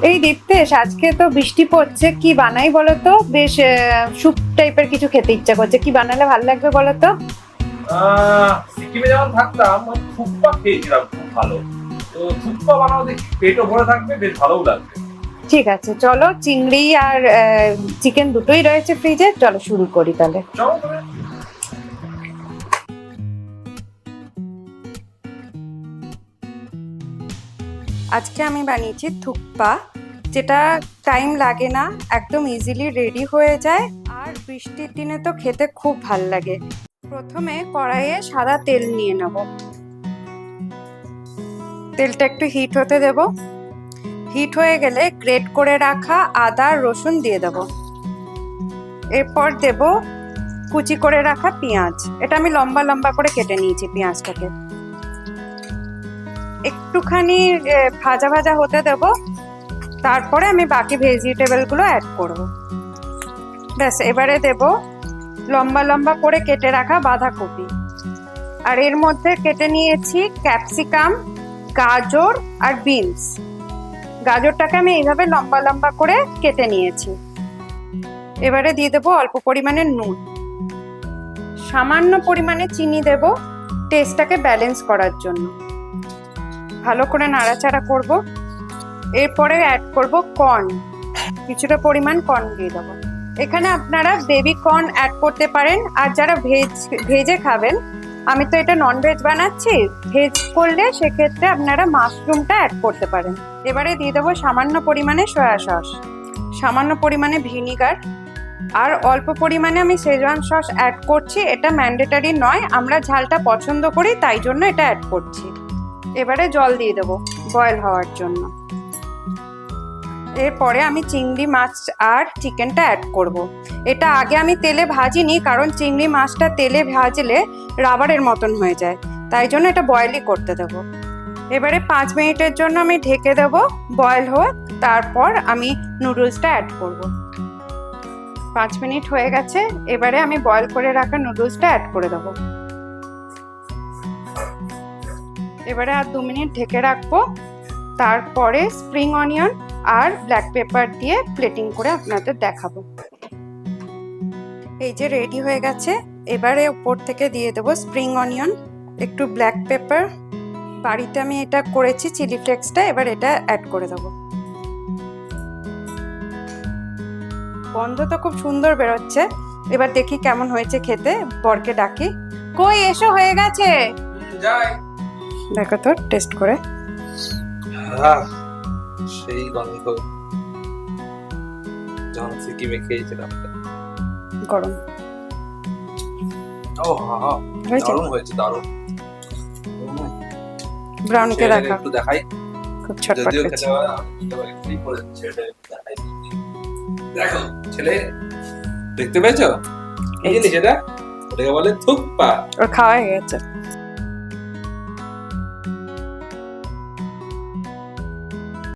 এই দীপ্তেশ, আজকে তো বৃষ্টি পড়ছে, কি বানাই বলো তো? বেশ স্যুপ টাইপের কিছু খেতে ইচ্ছা করছে, কি বানালে ভালো লাগবে বলো তো? সিকিমে যখন থাকতাম থুকপা খেয়েছিলাম, খুব ভালো। তো থুকপা বানাও দেখি, পেটও ভরে থাকবে, বেশ ভালোও লাগবে। ঠিক আছে, চলো, চিংড়ি আর চিকেন দুটোই রয়েছে ফ্রিজে, চলো শুরু করি তাহলে। চলো তবে। আজকে আমি বানিয়েছি থুকপা, যেটা টাইম লাগে না, একদম ইজিলি রেডি হয়ে যায়, আর বৃষ্টির দিনে তো খেতে খুব ভাল লাগে। প্রথমে কড়াইয়ে সাদা তেল নিয়ে নেব। তেলটা একটু হিট হতে দেব। হিট হয়ে গেলে গ্রেট করে রাখা আদা রসুন দিয়ে দেব। এরপর দেব কুচি করে রাখা পেঁয়াজ। এটা আমি লম্বা লম্বা করে কেটে নিয়েছি পেঁয়াজটাকে। একটুখানি ভাজা ভাজা হতে দেব, তারপরে আমি বাকি ভেজিটেবলগুলো অ্যাড করব। ব্যাস, এবারে দেব লম্বা লম্বা করে কেটে রাখা বাঁধাকপি, আর এর মধ্যে কেটে নিয়েছি ক্যাপসিকাম, গাজর আর বিনস। গাজরটাকে আমি এইভাবে লম্বা লম্বা করে কেটে নিয়েছি। এবারে দিয়ে দেবো অল্প পরিমাণে নুন, সামান্য পরিমাণে চিনি দেব টেস্টটাকে ব্যালেন্স করার জন্য। ভালো করে নাড়াচাড়া করব। এরপরে অ্যাড করব কর্ন, কিছুটা পরিমাণ কর্ন দিয়ে দেবো। এখানে আপনারা বেবি কর্ন অ্যাড করতে পারেন, আর যারা ভেজে খাবেন, আমি তো এটা নন ভেজ বানাচ্ছি, ভেজ করলে সেক্ষেত্রে আপনারা মাশরুমটা অ্যাড করতে পারেন। এবারে দিয়ে দেবো সামান্য পরিমাণে সয়া সস, সামান্য পরিমাণে ভিনিগার, আর অল্প পরিমাণে আমি শেজওয়ান সস অ্যাড করছি। এটা ম্যান্ডেটারি নয়, আমরা ঝালটা পছন্দ করি তাই জন্য এটা অ্যাড করছি। এবারে জল দিয়ে দেবো বয়েল হওয়ার জন্য। এরপরে আমি চিংড়ি মাছ আর চিকেনটা অ্যাড করব। এটা আগে আমি তেলে ভাজিনি, কারণ চিংড়ি মাছটা তেলে ভাজলে রাবারের মতন হয়ে যায়, তাই জন্য এটা বয়েলই করতে দেবো। এবারে 5 মিনিটের জন্য আমি ঢেকে দেবো বয়েল হোক, তারপর আমি নুডলসটা অ্যাড করব। 5 মিনিট হয়ে গেছে, এবারে আমি বয়েল করে রাখা নুডলসটা অ্যাড করে দেবো। এবারে আর 2 মিনিট ঢেকে রাখবো, তারপরে স্প্রিং অনিয়ন আর ব্ল্যাক পেপার দিয়ে প্লেটিং করে আপনাদের দেখাবো। এই যে রেডি হয়ে গেছে। এবারে উপর থেকে দিয়ে দেবো স্প্রিং অনিয়ন, একটু ব্ল্যাক পেপার, বাড়িতে আমি এটা করেছি চিলি ফ্লেক্সটা, এবার এটা অ্যাড করে দেবো। গন্ধ তো খুব সুন্দর বেরোচ্ছে, এবার দেখি কেমন হয়েছে খেতে। বরকে ডাকি, কই এসো, হয়ে গেছে, যাই। দেখো তো টেস্ট করে। সেই গন্ধ যখন সিকিমে খেয়েছিলাম। গরম ও হ্যাঁ, দারুণ হয়েছে, দারুণ। ব্রাউনকে দেখা, একটু দেখাই, খুব ছটপট যদিও করছে। খেতে হয় আমি করে ছেলেটা দেখাই। দেখো ছেলে, দেখতে পেয়েছো? এই জিনিস এটা, ওটাকে বলে থুকপা। ওর খাওয়া হয়ে গেছে।